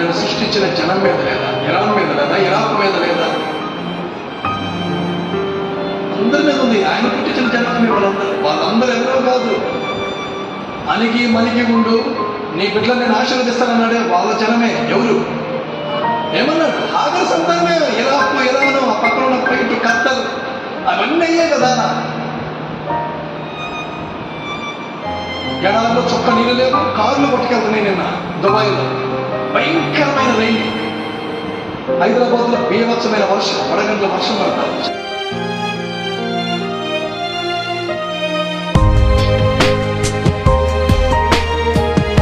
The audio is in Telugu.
ఆయన సృష్టించిన జనం మీద లేదా, ఇరాన్ మీద లేదా, ఇరాక్ మీద లేదా, అందరి మీద ఉంది. ఆయన పుట్టించిన జనాన్ని వాళ్ళందరూ ఎవరో కాదు. అణిగి మణిగి ఉండు, నీ బిడ్డలు నేను ఆశీర్వదిస్తానన్నాడే వాళ్ళ జనమే. ఎవరు ఏమన్నాడు? హాగర్ సంతానమే. ఇరాకు, ఇరాను, ఆ పక్కన ఉన్న పైటు కత్తలు అవన్నీ అయ్యే కదా. ఎడారిలో చుక్క నీళ్ళు లేవు, కార్లు కొట్టుకెళ్తున్నాయి. నిన్న దుబాయ్లో భయంకరమైన రైలు, హైదరాబాద్లో బీభత్సమైన వర్షం, వడగండ్ల వర్షం పడతారు.